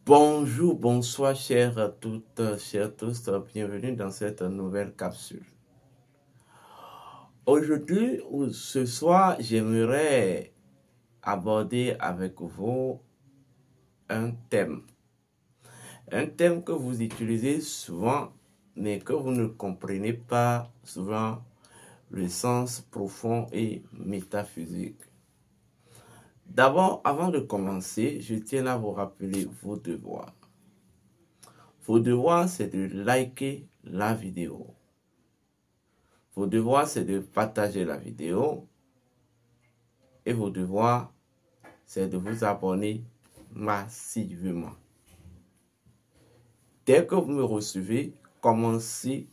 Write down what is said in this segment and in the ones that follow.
Bonjour, bonsoir, chers toutes, chers tous, bienvenue dans cette nouvelle capsule. Aujourd'hui ou ce soir, j'aimerais aborder avec vous un thème que vous utilisez souvent, mais que vous ne comprenez pas souvent le sens profond et métaphysique. D'abord, avant de commencer, je tiens à vous rappeler vos devoirs. Vos devoirs, c'est de liker la vidéo. Vos devoirs, c'est de partager la vidéo. Et vos devoirs, c'est de vous abonner massivement. Dès que vous me recevez, commencez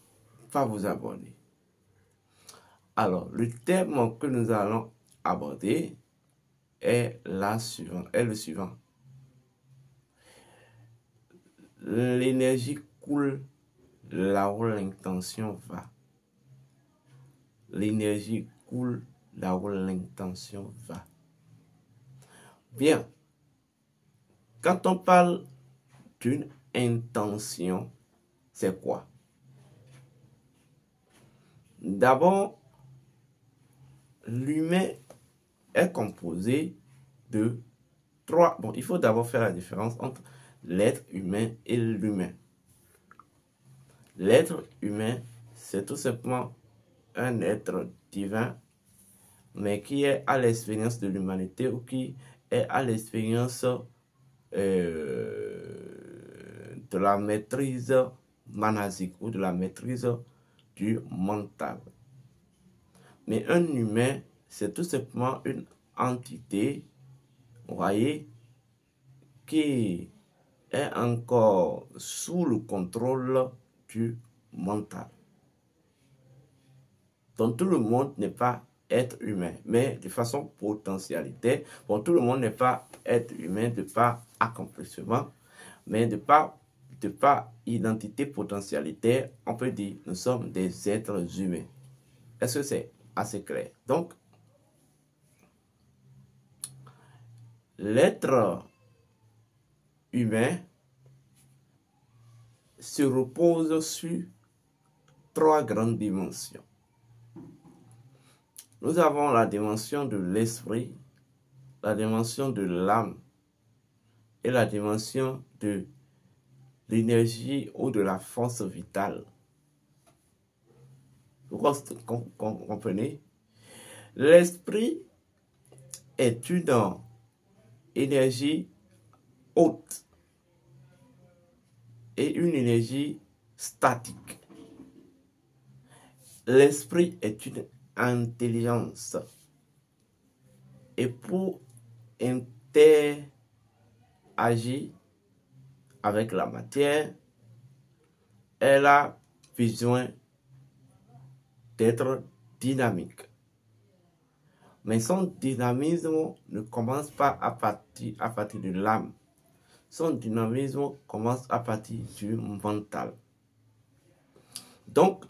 par vous abonner. Alors, le thème que nous allons aborder est le suivant. L'énergie coule là où l'intention va. L'énergie coule là où l'intention va. Bien, quand on parle d'une intention, c'est quoi? D'abord, l'humain est composé de trois. Bon, il faut d'abord faire la différence entre l'être humain et l'humain. L'être humain, c'est tout simplement un être divin, mais qui est à l'expérience de l'humanité ou qui est à l'expérience de la maîtrise manasique ou de la maîtrise du mental. Mais un humain, c'est tout simplement une entité, vous voyez, qui est encore sous le contrôle du mental. Donc tout le monde n'est pas être humain, mais de façon potentialité. Bon, tout le monde n'est pas être humain de par accomplissement, mais de par identité potentialité, on peut dire nous sommes des êtres humains. Est-ce que c'est assez clair? Donc, l'être humain se repose sur trois grandes dimensions. Nous avons la dimension de l'esprit, la dimension de l'âme et la dimension de l'énergie ou de la force vitale. Vous comprenez? L'esprit est une énergie haute et une énergie statique. L'esprit est une intelligence. Et pour interagir avec la matière, elle a besoin d'être dynamique. Mais son dynamisme ne commence pas à partir de l'âme. Son dynamisme commence à partir du mental. Donc,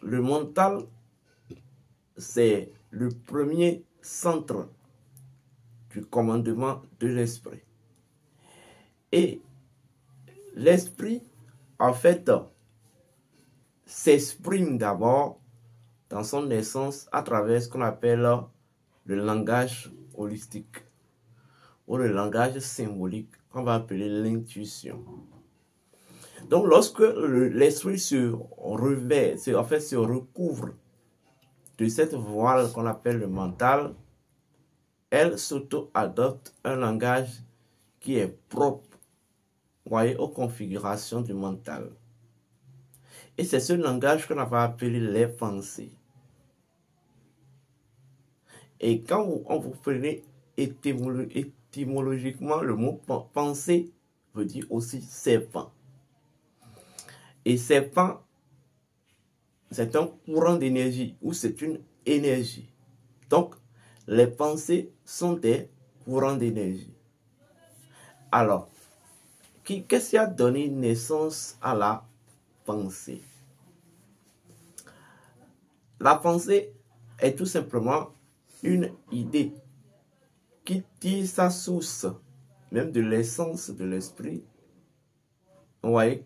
le mental, c'est le premier centre du commandement de l'esprit. Et l'esprit, en fait, s'exprime d'abord dans son essence à travers ce qu'on appelle le langage holistique ou le langage symbolique qu'on va appeler l'intuition. Donc, lorsque l'esprit se revêt, se recouvre de cette voile qu'on appelle le mental, elle s'auto-adopte un langage qui est propre, voyez, aux configurations du mental. Et c'est ce langage qu'on va appeler les pensées. Et quand vous prenez étymologiquement, le mot pensée veut dire aussi serpent. Et serpent, c'est un courant d'énergie ou c'est une énergie. Donc, les pensées sont des courants d'énergie. Alors, qu'est-ce qui a donné naissance à la pensée? La pensée est tout simplement une idée qui tire sa source, même de l'essence de l'esprit, vous voyez,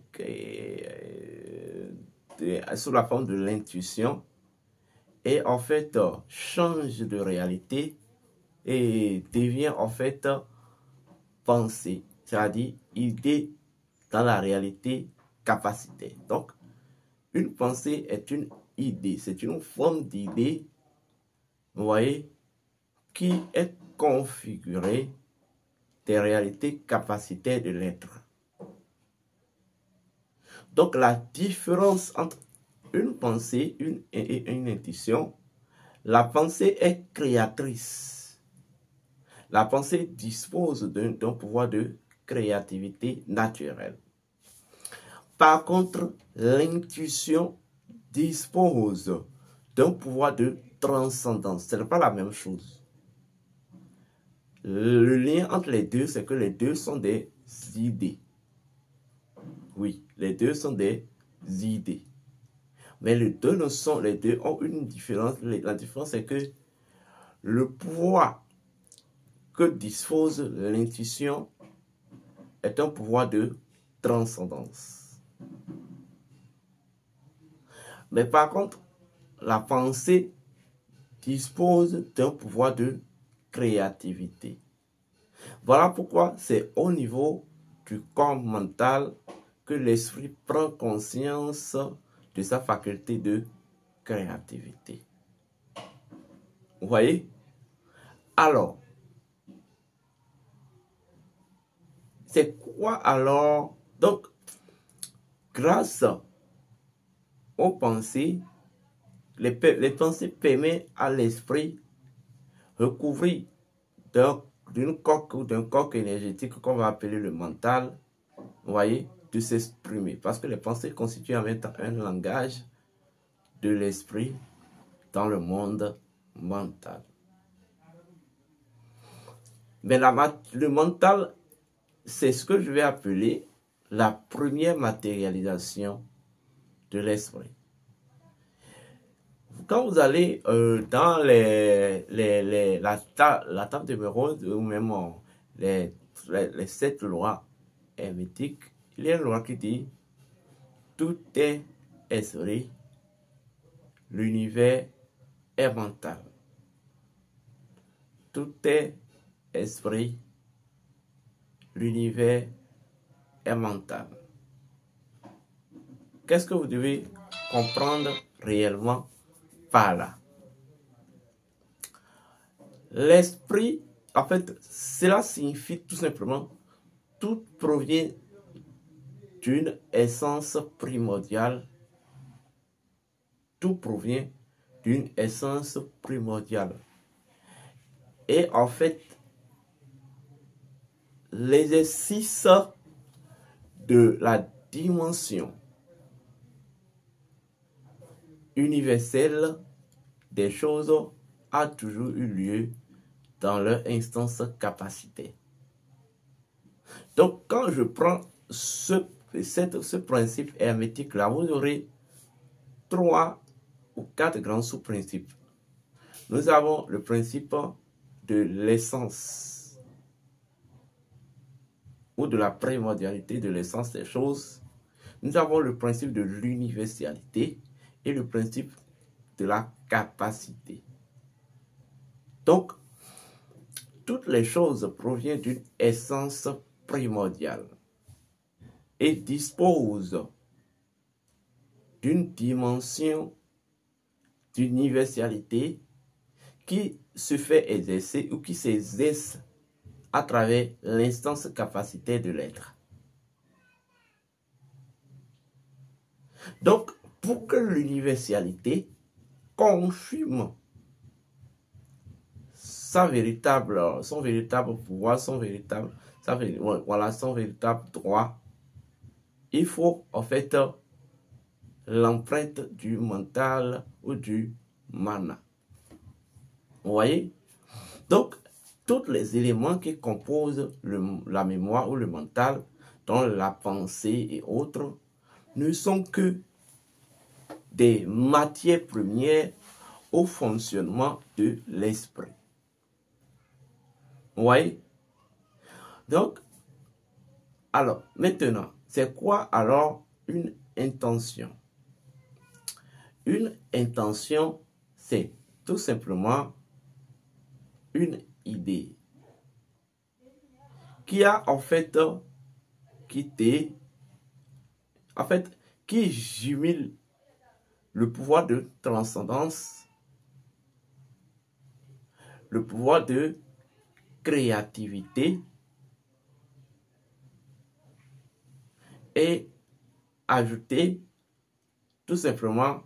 sous la forme de l'intuition, et en fait change de réalité et devient en fait pensée, c'est-à-dire idée dans la réalité capacité. Donc, une pensée est une idée, c'est une forme d'idée, vous voyez, qui est configurée des réalités capacitaires de l'être. Donc, la différence entre une pensée et une intuition, la pensée est créatrice. La pensée dispose d'un pouvoir de créativité naturelle. Par contre, l'intuition dispose d'un pouvoir de transcendance. Ce n'est pas la même chose. Le lien entre les deux, c'est que les deux sont des idées. Oui, les deux sont des idées. Mais les deux ont une différence. La différence, c'est que le pouvoir que dispose l'intuition est un pouvoir de transcendance. Mais par contre, la pensée dispose d'un pouvoir de créativité. Voilà pourquoi c'est au niveau du corps mental que l'esprit prend conscience de sa faculté de créativité. Vous voyez? Alors, c'est quoi alors? Donc, grâce aux pensées, les pensées permettent à l'esprit recouvrir d'une coque ou d'un coque énergétique qu'on va appeler le mental, vous voyez, de s'exprimer. Parce que les pensées constituent en même temps un langage de l'esprit dans le monde mental. Mais le mental, c'est ce que je vais appeler la première matérialisation de l'esprit. Quand vous allez dans la table de Mérode ou même les 7 lois hermétiques, il y a une loi qui dit tout est esprit, l'univers est mental. Tout est esprit, l'univers est mental. Qu'est-ce que vous devez comprendre réellement par là? L'esprit, en fait, cela signifie tout simplement tout provient d'une essence primordiale. Tout provient d'une essence primordiale. Et en fait, l'exercice de la dimension universelle des choses a toujours eu lieu dans leur instance capacité. Donc, quand je prends ce principe hermétique-là, vous aurez 3 ou 4 grands sous-principes. Nous avons le principe de l'essence ou de la primordialité de l'essence des choses. Nous avons le principe de l'universalité et le principe de la capacité. Donc, toutes les choses proviennent d'une essence primordiale et disposent d'une dimension d'universalité qui se fait exercer ou qui s'exerce à travers l'instance capacité de l'être. Donc, pour que l'universalité confirme son véritable pouvoir, son véritable droit, il faut en fait l'empreinte du mental ou du mana. Vous voyez? Donc, tous les éléments qui composent la mémoire ou le mental, dont la pensée et autres, ne sont que des matières premières au fonctionnement de l'esprit. Vous voyez? Donc, alors, maintenant, C'est quoi alors une intention? Une intention, c'est tout simplement une idée qui a en fait quitté, qui jumelle le pouvoir de transcendance, le pouvoir de créativité et ajouter tout simplement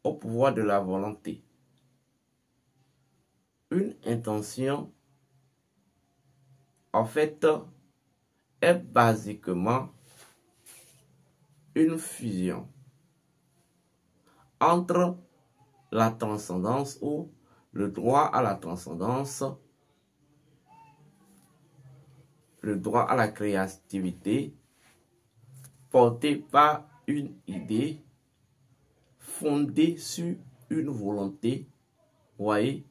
au pouvoir de la volonté. Une intention, en fait, est basiquement une fusion entre la transcendance ou le droit à la transcendance, le droit à la créativité, porté par une idée fondée sur une volonté, voyez,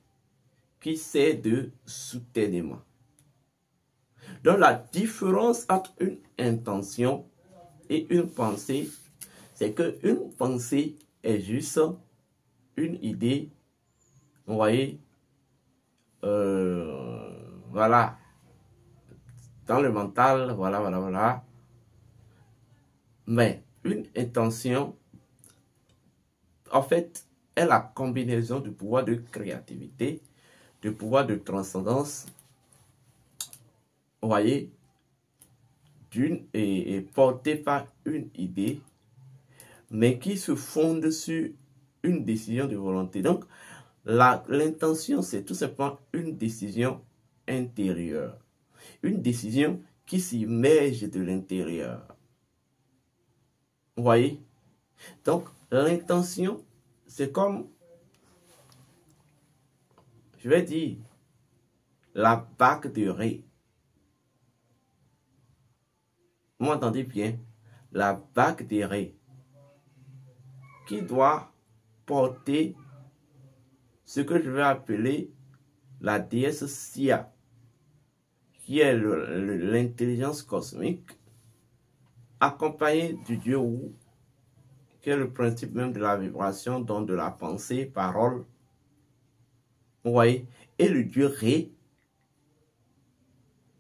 qui sert de soutènement. Donc la différence entre une intention et une pensée, c'est qu'une pensée est juste une idée, vous voyez, voilà, dans le mental, voilà. Mais une intention, en fait, est la combinaison du pouvoir de créativité, du pouvoir de transcendance, vous voyez, et portée par une idée, mais qui se fonde sur une décision de volonté. Donc, l'intention, c'est tout simplement une décision intérieure. Une décision qui s'immerge de l'intérieur. Vous voyez? Donc, l'intention, c'est comme, je vais dire, la bague de Ré. Vous m'entendez bien? La bague de Ré qui doit porter ce que je vais appeler la déesse Sia, qui est l'intelligence cosmique, accompagnée du dieu Wu, qui est le principe même de la vibration, donc de la pensée, parole. Vous voyez? Et le dieu Ré,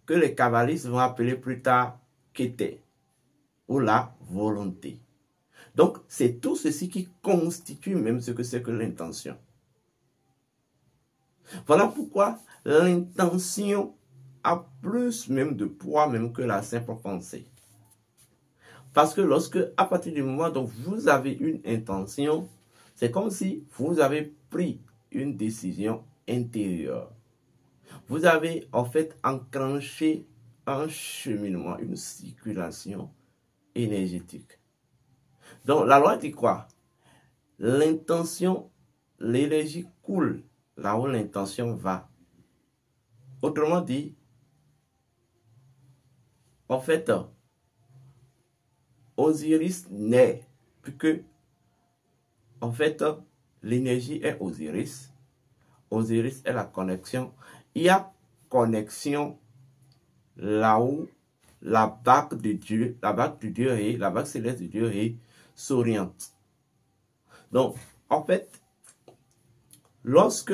que les kabbalistes vont appeler plus tard Kété, ou la volonté. Donc, c'est tout ceci qui constitue même ce que c'est que l'intention. Voilà pourquoi l'intention a plus même de poids même que la simple pensée. Parce que lorsque, à partir du moment dont vous avez une intention, c'est comme si vous avez pris une décision intérieure. Vous avez en fait enclenché un cheminement, une circulation énergétique. Donc la loi dit quoi? L'intention, l'énergie coule là où l'intention va. Autrement dit, en fait, Osiris naît, puisque en fait, l'énergie est Osiris. Osiris est la connexion. Il y a connexion là où la bague de Dieu, la bague du Dieu Ré, la bague céleste du Dieu Ré s'oriente. Donc, en fait, lorsque,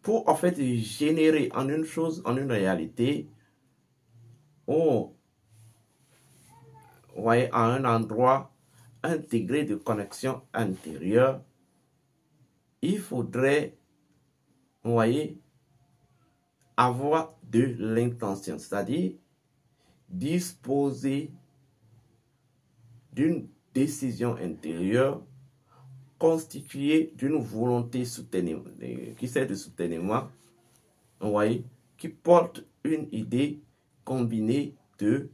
pour en fait générer en une chose, en une réalité, on voyez à un endroit un degré de connexion intérieure, il faudrait, vous voyez, avoir de l'intention, c'est-à-dire disposer d'une décision intérieure constituée d'une volonté soutenue, qui sert de soutènement, vous voyez, qui porte une idée combinée de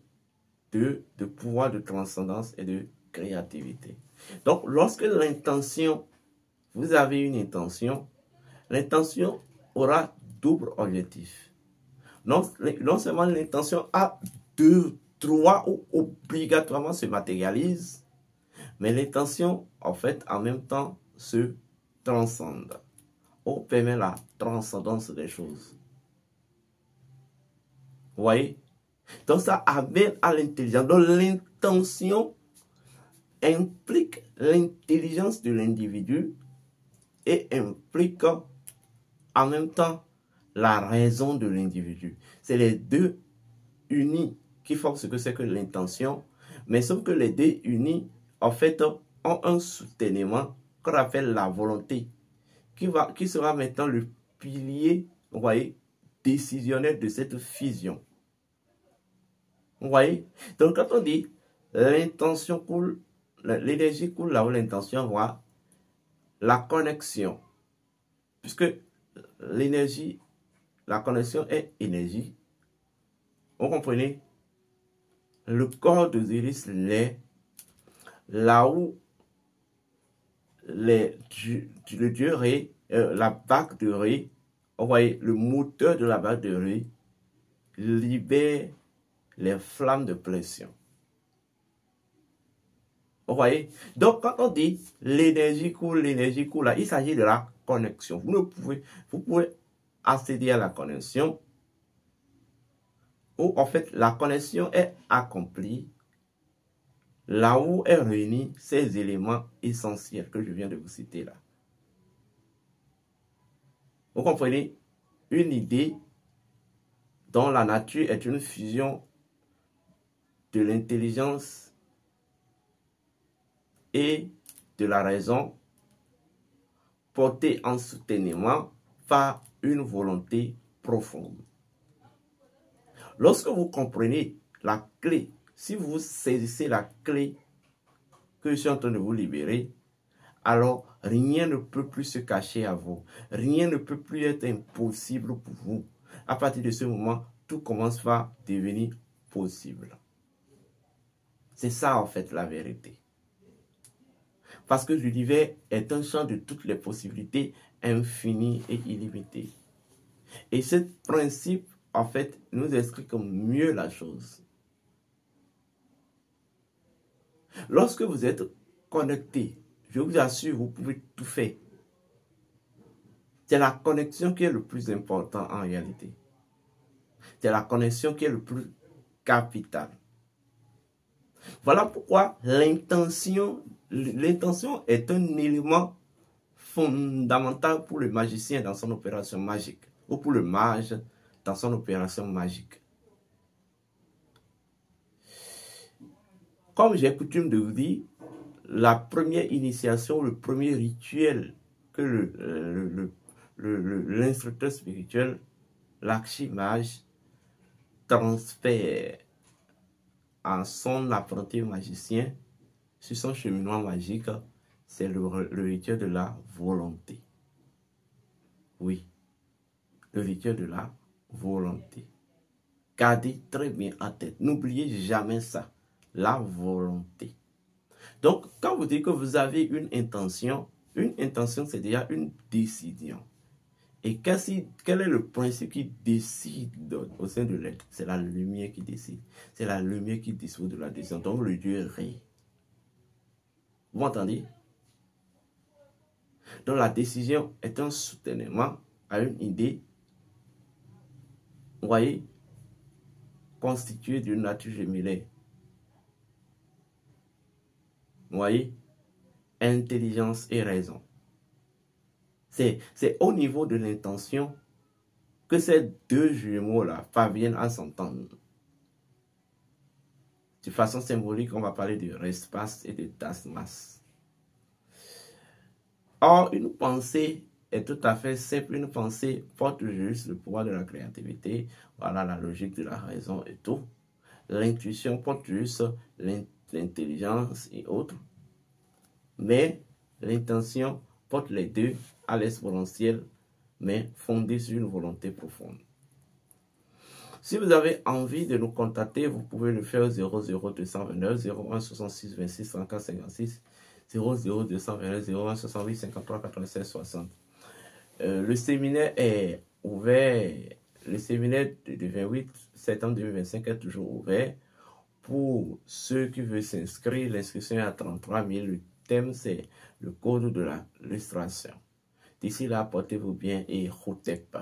pouvoir de transcendance et de créativité. Donc, lorsque l'intention, vous avez une intention, l'intention aura double objectif. Non seulement l'intention a deux droits ou obligatoirement se matérialise, mais l'intention, en fait, en même temps, se transcende ou permet la transcendance des choses. Vous voyez? Donc ça amène à l'intelligence. Donc l'intention implique l'intelligence de l'individu et implique en même temps la raison de l'individu. C'est les deux unis qui font ce que c'est que l'intention, mais sauf que les deux unis, en fait, ont un soutènement qu'on appelle la volonté, qui sera maintenant le pilier, vous voyez, décisionnel de cette fusion. Vous voyez? Donc quand on dit l'intention coule, l'énergie coule là où l'intention va, la connexion, puisque l'énergie, la connexion est énergie. Vous comprenez? Le corps d'Osiris l'est, là où le dieu Ré, la bague de Ré, vous voyez, le moteur de la bague de Ré libère les flammes de pression. Vous voyez? Donc, quand on dit l'énergie coule, là, il s'agit de la connexion. Vous pouvez accéder à la connexion où, en fait, la connexion est accomplie là où est réunis ces éléments essentiels que je viens de vous citer là. Vous comprenez? Une idée dont la nature est une fusion de l'intelligence et de la raison portée en soutènement par une volonté profonde. Lorsque vous comprenez la clé, si vous saisissez la clé que je suis en train de vous libérer, alors rien ne peut plus se cacher à vous. Rien ne peut plus être impossible pour vous. À partir de ce moment, tout commence à devenir possible. C'est ça en fait la vérité. Parce que l'univers est un champ de toutes les possibilités infinies et illimitées. Et ce principe, en fait, nous explique mieux la chose. Lorsque vous êtes connecté, je vous assure, vous pouvez tout faire. C'est la connexion qui est le plus important en réalité. C'est la connexion qui est le plus capital. Voilà pourquoi l'intention est un élément fondamental pour le magicien dans son opération magique, ou pour le mage dans son opération magique. Comme j'ai coutume de vous dire, la première initiation, le premier rituel que l'instructeur spirituel, l'archimage, transfère à son apprenti magicien sur son cheminement magique, c'est le rituel de la volonté. Oui, le rituel de la volonté. Gardez très bien en tête, n'oubliez jamais ça, la volonté. Donc, quand vous dites que vous avez une intention c'est déjà une décision. Et quel est le principe qui décide au sein de l'être? C'est la lumière qui décide. C'est la lumière qui dispose de la décision. Donc, le Dieu Ré. Vous m'entendez? Donc, la décision est un soutènement à une idée, vous voyez, constituée d'une nature gémellaire. Vous voyez? Intelligence et raison. C'est au niveau de l'intention que ces deux jumeaux-là parviennent à s'entendre. De façon symbolique, on va parler de espace et de tasmas. Or, une pensée est tout à fait simple. Une pensée porte juste le pouvoir de la créativité. Voilà la logique de la raison et tout. L'intuition porte juste l'intelligence et autres. Mais l'intention porte les deux à l'exponentielle, mais fondée sur une volonté profonde. Si vous avez envie de nous contacter, vous pouvez le faire au 00229 01 66 26 34 56 00229 01 68 53 96 60. Le séminaire est ouvert, le séminaire de 28 septembre 2025 est toujours ouvert. Pour ceux qui veulent s'inscrire, l'inscription est à 33 000. Le thème, c'est le code de la l'illustration. D'ici là, portez-vous bien et Hotep.